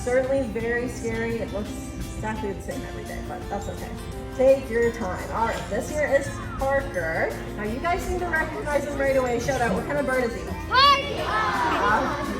Certainly very scary. It looks exactly the same every day, but that's okay. Take your time. All right, this here is Parker. Now you guys seem to recognize him right away. Shout out, what kind of bird is he?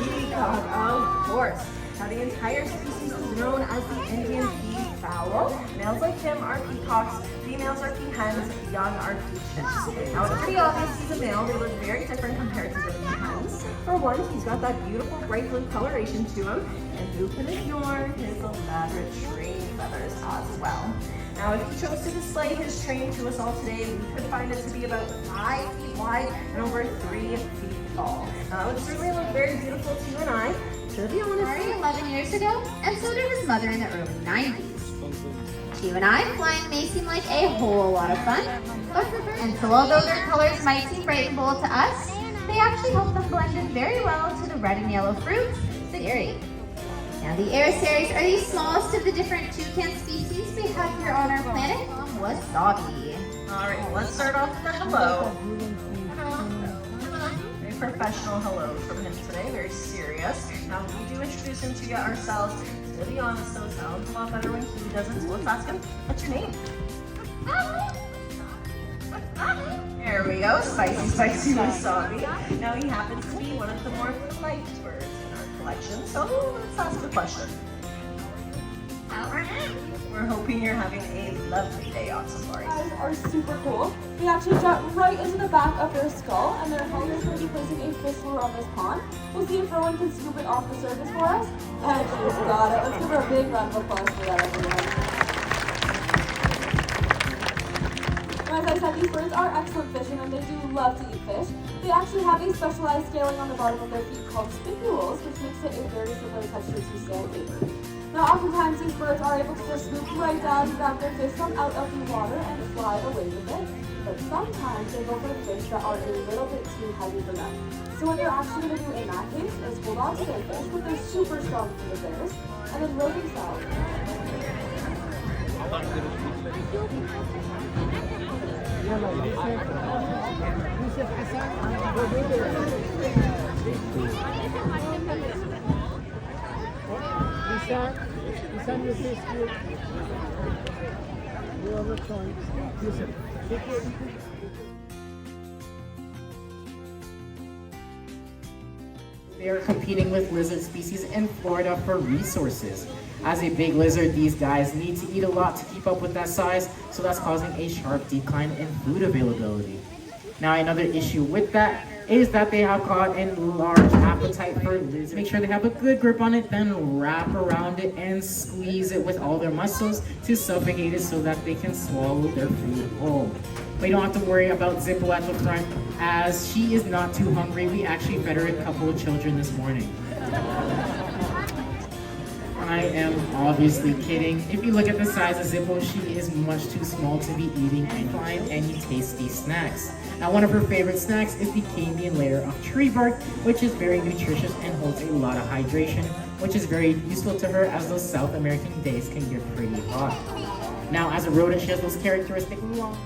Peacock, of course. Now the entire species is known as the Indian peafowl. Males like him are peacocks, females are peahens, young are peachens. Now it's pretty obvious he's a male. They look very different compared to the peahens. For one, he's got that beautiful bright blue coloration to him, and who can ignore his elaborate train feathers as well. Now if he chose to display his train to us all today, we could find it to be about 5 feet wide and over 3 feet tall. Now it would certainly look very beautiful to you and I. To be honest, Rory 11 years ago, and so did his mother in the early 90s. To you and I, flying may seem like a whole lot of fun, and so although their colors might seem bright and bold to us, they actually help them blend in very well to the red and yellow fruits, the dairy. Now the Arisaries are the smallest of the different toucan species we have here on our planet, wasabi. all right, let's start off with the hello. Very professional hello from him today, very serious. Now we do introduce him to you ourselves. To be honest though, it sounds a lot better when he doesn't, so let's ask him, what's your name? There we go, spicy wasabi. Now he happens to be one of the more polite birds in our collection, so let's ask the question. We're hoping you're having a lovely day on safari. Guys are super cool. They actually jump right into the back of their skull, and their head is going to be placing a fish lure on this pond. We'll see if Rowan can scoop it off the surface for us. And she's got it. Let's give her a big round of applause for that, everyone. As I said, these birds are excellent fishermen and they do love to eat fish. They actually have a specialized scaling on the bottom of their feet called spicules, which makes it a very similar texture to sandpaper. Now, oftentimes these birds are able to just swoop right down and grab their fish from out of the water and fly away with it. But sometimes they go for fish that are a little bit too heavy for them. So what they're actually going to do in that case is hold on to their fish with their super strong feet of theirs and then roll themselves. They are competing with lizard species in Florida for resources. As a big lizard, these guys need to eat a lot to keep up with that size, so that's causing a sharp decline in food availability. Now, another issue with that is that they have caught a large appetite for lizards. Make sure they have a good grip on it, then wrap around it and squeeze it with all their muscles to suffocate it so that they can swallow their food whole. But you don't have to worry about Zippo at the front, as she is not too hungry. We actually fed her a couple of children this morning. I am obviously kidding. If you look at the size of Zippo, she is much too small to be eating any tasty snacks. Now, one of her favorite snacks is the Canadian layer of tree bark, which is very nutritious and holds a lot of hydration, which is very useful to her as those South American days can get pretty hot. Now, as a rodent, she has those characteristic long